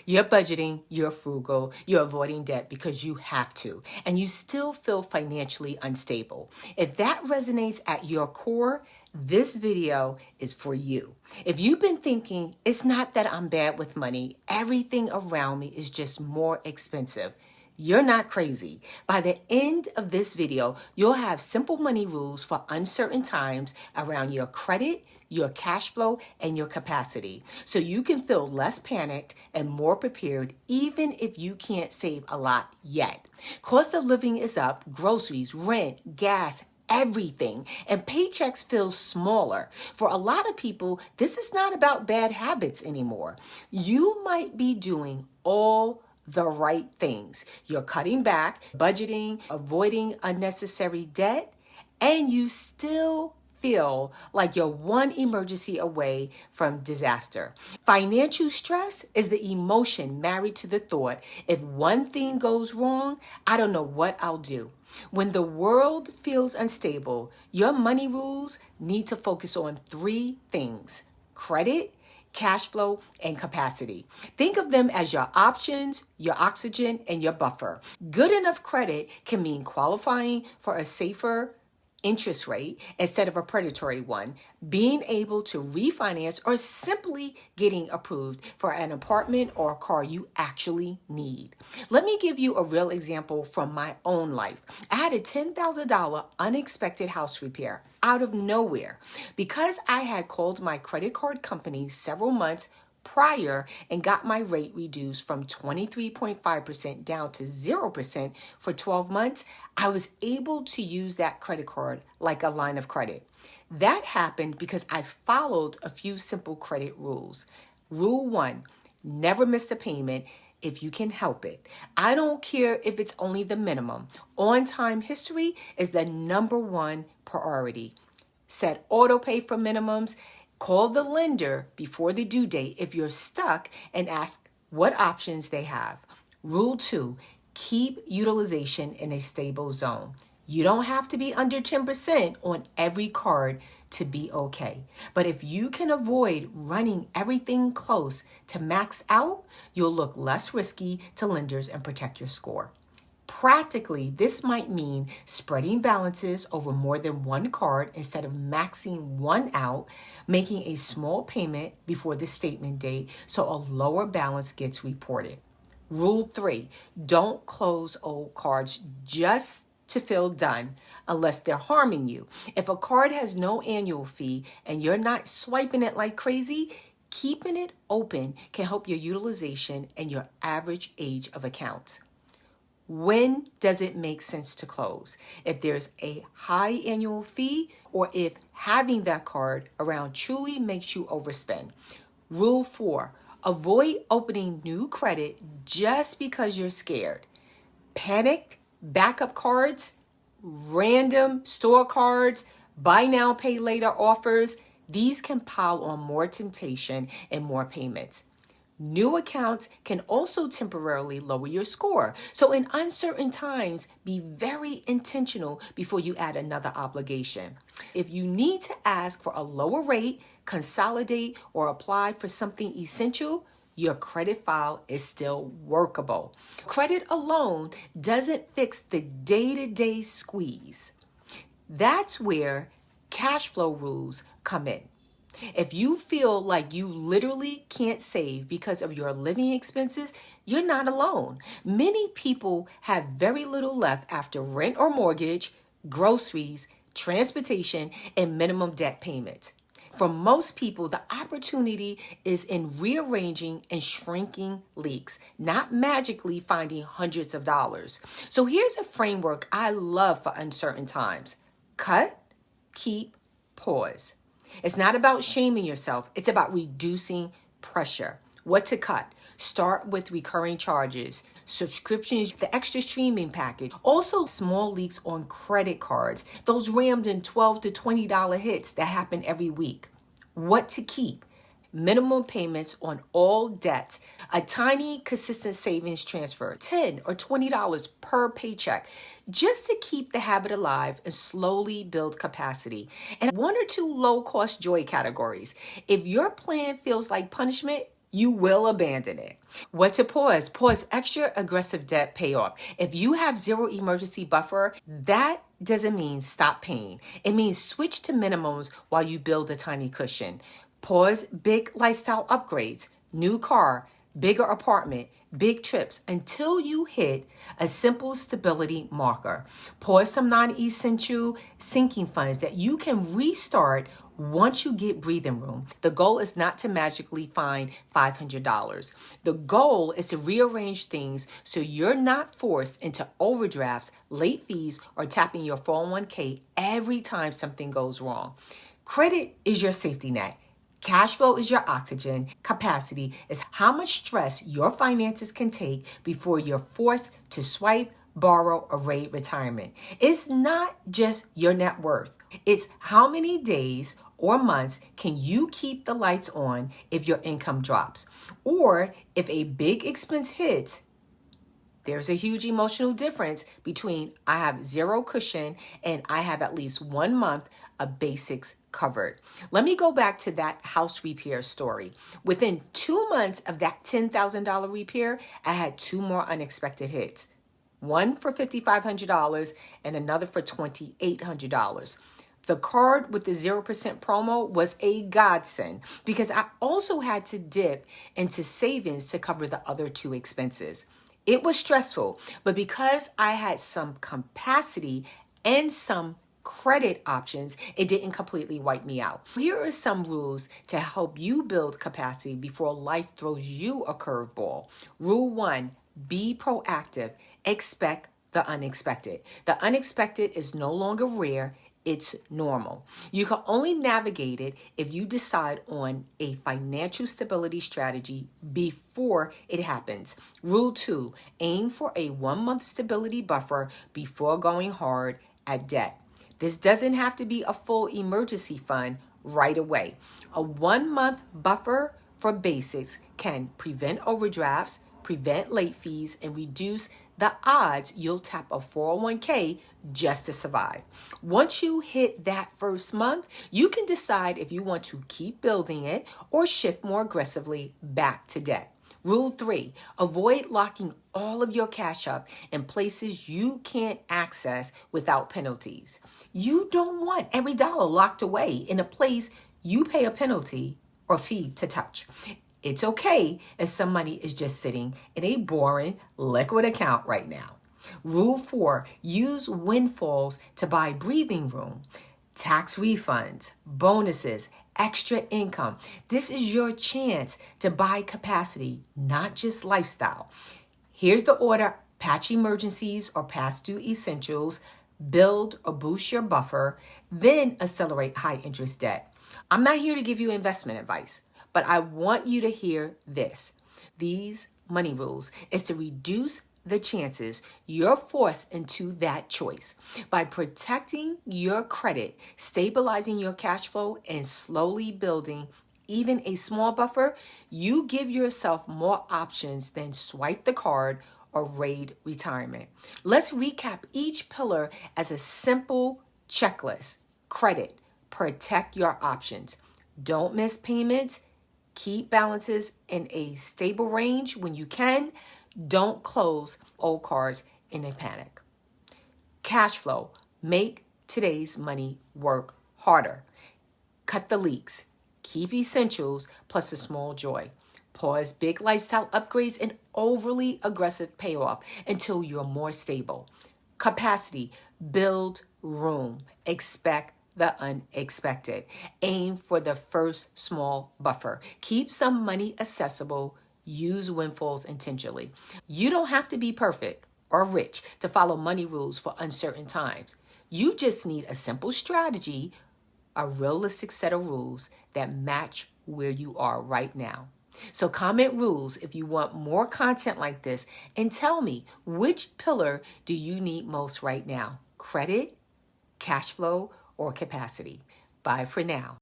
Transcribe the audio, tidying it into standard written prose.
You're budgeting, you're frugal, you're avoiding debt because you have to, and you still feel financially unstable. If that resonates at your core, this video is for you. If you've been thinking, it's not that I'm bad with money, everything around me is just more expensive, you're not crazy. By the end of this video, you'll have simple money rules for uncertain times around your credit, your cash flow, and your capacity, so you can feel less panicked and more prepared even if you can't save a lot yet. Cost of living is up, groceries, rent, gas, everything, and paychecks feel smaller. For a lot of people, this is not about bad habits anymore. You might be doing all the right things. You're cutting back, budgeting, avoiding unnecessary debt, and you still feel like you're one emergency away from disaster. Financial stress is the emotion married to the thought, if one thing goes wrong, I don't know what I'll do. When the world feels unstable, your money rules need to focus on three things: credit, cash flow, and capacity. Think of them as your options, your oxygen, and your buffer. Good enough credit can mean qualifying for a safer interest rate instead of a predatory one, being able to refinance, or simply getting approved for an apartment or a car you actually need. Let me give you a real example from my own life. I had a $10,000 unexpected house repair out of nowhere. Because I had called my credit card company several months prior and got my rate reduced from 23.5% down to 0% for 12 months, I was able to use that credit card like a line of credit. That happened because I followed a few simple credit rules. Rule 1, never miss a payment if you can help it. I don't care if it's only the minimum. On-time history is the number one priority. Set auto pay for minimums. Call the lender before the due date if you're stuck and ask what options they have. Rule 2, keep utilization in a stable zone. You don't have to be under 10% on every card to be okay. But if you can avoid running everything close to max out, you'll look less risky to lenders and protect your score. Practically, this might mean spreading balances over more than one card instead of maxing one out, making a small payment before the statement date so a lower balance gets reported. Rule 3, don't close old cards just to feel done unless they're harming you. If a card has no annual fee and you're not swiping it like crazy, keeping it open can help your utilization and your average age of accounts. When does it make sense to close? If there's a high annual fee or if having that card around truly makes you overspend. Rule 4, avoid opening new credit just because you're scared. Panicked backup cards, random store cards, buy now, pay later offers, these can pile on more temptation and more payments. New accounts can also temporarily lower your score. So in uncertain times, be very intentional before you add another obligation. If you need to ask for a lower rate, consolidate, or apply for something essential, your credit file is still workable. Credit alone doesn't fix the day-to-day squeeze. That's where cash flow rules come in. If you feel like you literally can't save because of your living expenses, you're not alone. Many people have very little left after rent or mortgage, groceries, transportation, and minimum debt payments. For most people, the opportunity is in rearranging and shrinking leaks, not magically finding hundreds of dollars. So here's a framework I love for uncertain times. Cut, keep, pause. It's not about shaming yourself. It's about reducing pressure. What to cut? Start with recurring charges, subscriptions, the extra streaming package. Also, small leaks on credit cards, those rammed in $12 to $20 hits that happen every week. What to keep? Minimum payments on all debts, a tiny consistent savings transfer, $10 or $20 per paycheck, just to keep the habit alive and slowly build capacity. And 1 or 2 low-cost joy categories. If your plan feels like punishment, you will abandon it. What to pause? Pause extra aggressive debt payoff. If you have zero emergency buffer, that doesn't mean stop paying. It means switch to minimums while you build a tiny cushion. Pause big lifestyle upgrades, new car, bigger apartment, big trips until you hit a simple stability marker. Pause some non-essential sinking funds that you can restart once you get breathing room. The goal is not to magically find $500. The goal is to rearrange things so you're not forced into overdrafts, late fees, or tapping your 401k every time something goes wrong. Credit is your safety net. Cash flow is your oxygen. Capacity is how much stress your finances can take before you're forced to swipe, borrow, or raid retirement. It's not just your net worth. It's how many days or months can you keep the lights on if your income drops, or if a big expense hits. There's a huge emotional difference between I have zero cushion and I have at least 1 month of basics covered. Let me go back to that house repair story. Within 2 months of that $10,000 repair, I had 2 more unexpected hits. One for $5,500 and another for $2,800. The card with the 0% promo was a godsend because I also had to dip into savings to cover the other 2 expenses. It was stressful, but because I had some capacity and some credit options, it didn't completely wipe me out. Here are some rules to help you build capacity before life throws you a curveball. Rule 1, be proactive. Expect the unexpected. The unexpected is no longer rare. It's normal. You can only navigate it if you decide on a financial stability strategy before it happens. Rule 2, aim for a 1-month stability buffer before going hard at debt. This doesn't have to be a full emergency fund right away. A 1-month buffer for basics can prevent overdrafts, prevent late fees, and reduce the odds you'll tap a 401k just to survive. Once you hit that first month, you can decide if you want to keep building it or shift more aggressively back to debt. Rule 3, avoid locking all of your cash up in places you can't access without penalties. You don't want every dollar locked away in a place you pay a penalty or fee to touch. It's okay if some money is just sitting in a boring liquid account right now. Rule 4, use windfalls to buy breathing room. Tax refunds, bonuses, extra income. This is your chance to buy capacity, not just lifestyle. Here's the order: patch emergencies or past due essentials, build or boost your buffer, then accelerate high interest debt. I'm not here to give you investment advice, but I want you to hear this. These money rules is to reduce the chances you're forced into that choice. By protecting your credit, stabilizing your cash flow, and slowly building even a small buffer, you give yourself more options than swipe the card or raid retirement. Let's recap each pillar as a simple checklist. Credit, protect your options. Don't miss payments. Keep balances in a stable range when you can. Don't close old cards in a panic. Cash flow, make today's money work harder. Cut the leaks. Keep essentials plus a small joy. Pause big lifestyle upgrades and overly aggressive payoff until you're more stable. Capacity, build room. Expect the unexpected. Aim for the first small buffer. Keep some money accessible. Use windfalls intentionally. You don't have to be perfect or rich to follow money rules for uncertain times. You just need a simple strategy, a realistic set of rules that match where you are right now. So comment rules if you want more content like this, and tell me, which pillar do you need most right now? Credit, cash flow, or capacity? Bye for now.